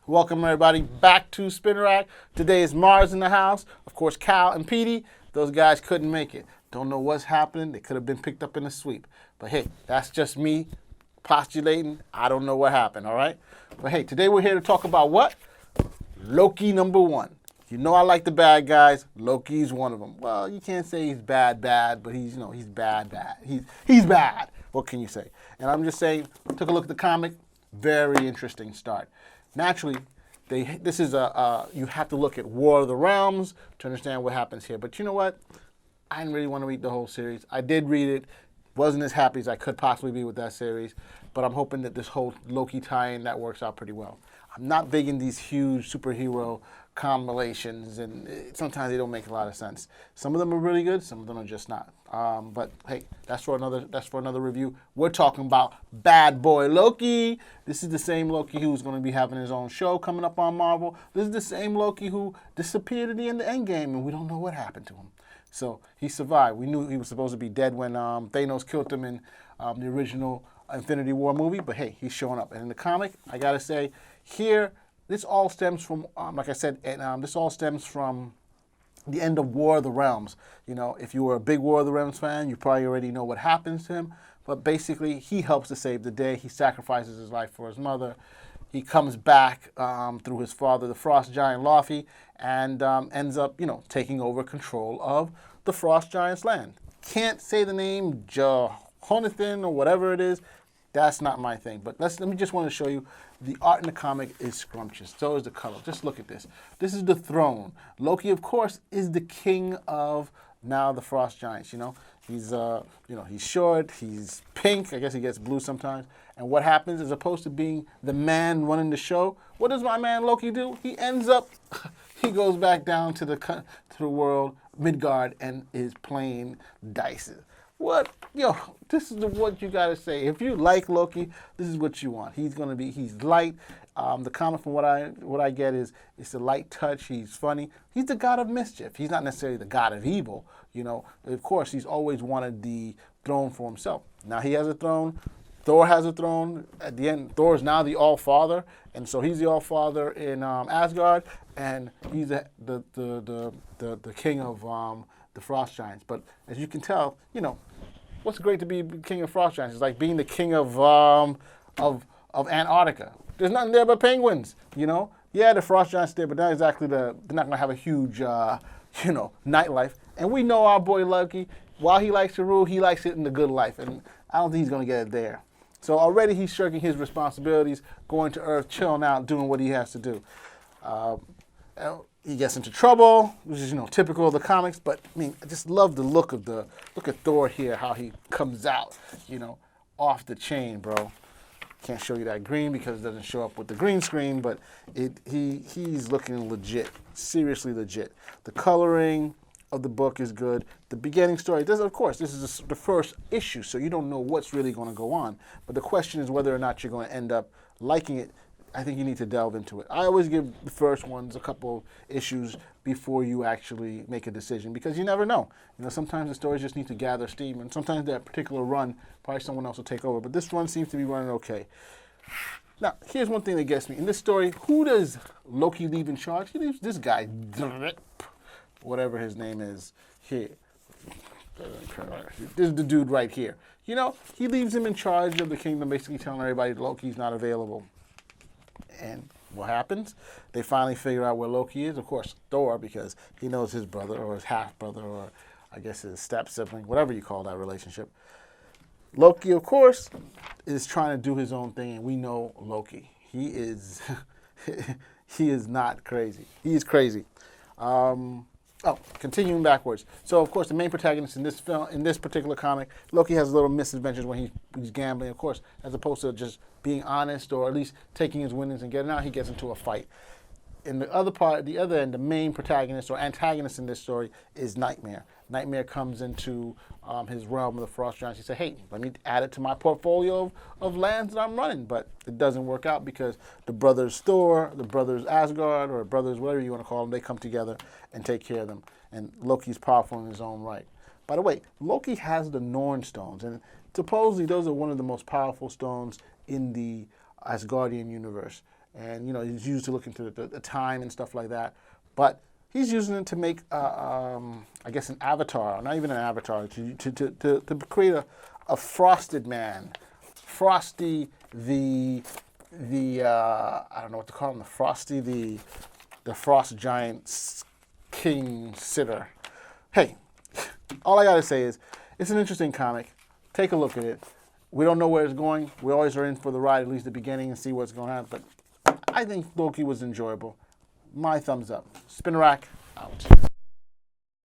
Welcome everybody back to Spin Rack. Today is Mars in the house. Of course, Cal and Petey, those guys couldn't make it. Don't know what's happening. They could have been picked up in a sweep. But hey, that's just me postulating. I don't know what happened, all right? But hey, today we're here to talk about what? Loki #1. You know I like the bad guys. Loki's one of them. Well, you can't say he's bad, but he's bad. He's bad. What can you say? And I'm just saying, took a look at the comic. Very interesting start. Naturally, this is you have to look at War of the Realms to understand what happens here. But you know what? I didn't really want to read the whole series. I did read it. Wasn't as happy as I could possibly be with that series. But I'm hoping that this whole Loki tie-in, that works out pretty well. I'm not big in these huge superhero combinations, and sometimes they don't make a lot of sense. Some of them are really good, some of them are just not. But hey, that's for another review. We're talking about Bad Boy Loki. This is the same Loki who's going to be having his own show coming up on Marvel. This is the same Loki who disappeared at the end of Endgame, and we don't know what happened to him. So he survived. We knew he was supposed to be dead when Thanos killed him in the original Infinity War movie, but hey, he's showing up. And in the comic, I gotta say, here, this all stems from, like I said, and this all stems from the end of War of the Realms. You know, if you were a big War of the Realms fan, you probably already know what happens to him. But basically, he helps to save the day. He sacrifices his life for his mother. He comes back through his father, the Frost Giant Loki, and ends up, taking over control of the Frost Giant's land. Can't say the name Jonathan or whatever it is. That's not my thing. But let me just want to show you the art in the comic is scrumptious. So is the color. Just look at this. This is the throne. Loki, of course, is the king of now the Frost Giants. He's he's short. He's pink. I guess he gets blue sometimes. And what happens, as opposed to being the man running the show, what does my man Loki do? He ends up, he goes back down to the world, Midgard, and is playing dice. What? This is what you got to say. If you like Loki, this is what you want. He's light. The comment from what I get is it's a light touch. He's funny. He's the god of mischief. He's not necessarily the god of evil. Of course, he's always wanted the throne for himself. Now he has a throne. Thor has a throne. At the end, Thor is now the All-Father, and so he's the All-Father in Asgard, and he's the king of the Frost Giants. But as you can tell, what's great to be king of Frost Giants? It's like being the king of Antarctica. There's nothing there but penguins. Yeah, the Frost Giants there, but not exactly they're not gonna have a huge nightlife. And we know our boy Loki. While he likes to rule, he likes it in the good life, and I don't think he's gonna get it there. So already he's shirking his responsibilities, going to Earth, chilling out, doing what he has to do. He gets into trouble, which is typical of the comics. But I mean, I just love the look at Thor here, how he comes out, off the chain, bro. Can't show you that green because it doesn't show up with the green screen, but he's looking legit, seriously legit. The coloring of the book is good. The beginning story, this is the first issue, so you don't know what's really going to go on. But the question is whether or not you're going to end up liking it. I think you need to delve into it. I always give the first ones a couple issues before you actually make a decision, because you never know. Sometimes the stories just need to gather steam, and sometimes that particular run, probably someone else will take over. But this run seems to be running okay. Now, here's one thing that gets me. In this story, who does Loki leave in charge? He leaves this guy, whatever his name is, here. This is the dude right here. He leaves him in charge of the kingdom, basically telling everybody Loki's not available. And what happens? They finally figure out where Loki is. Of course, Thor, because he knows his brother or his half-brother or I guess his step-sibling, whatever you call that relationship. Loki, of course, is trying to do his own thing, and we know Loki. He is he is not crazy. He is crazy. Continuing backwards. So, of course, the main protagonist in this particular comic, Loki has little misadventures when he's gambling, of course, as opposed to just being honest or at least taking his winnings and getting out. He gets into a fight. In the other end, the main protagonist or antagonist in this story is Nightmare. Nightmare comes into his realm of the Frost Giants. He said, hey, let me add it to my portfolio of lands that I'm running. But it doesn't work out because the brothers Thor, the brothers Asgard, or brothers whatever you want to call them, they come together and take care of them. And Loki's powerful in his own right. By the way, Loki has the Norn stones. And supposedly those are one of the most powerful stones in the Asgardian universe. and he's used to look into the time and stuff like that. But he's using it to make, I guess, an avatar, not even an avatar, to create a frosted man, Frosty the I don't know what to call him, the Frosty the frost giant king sitter. Hey, all I gotta say is it's an interesting comic. Take a look at it. We don't know where it's going. We always are in for the ride, at least the beginning, and see what's going on. But I think Loki was enjoyable. My thumbs up. Spin Rack out.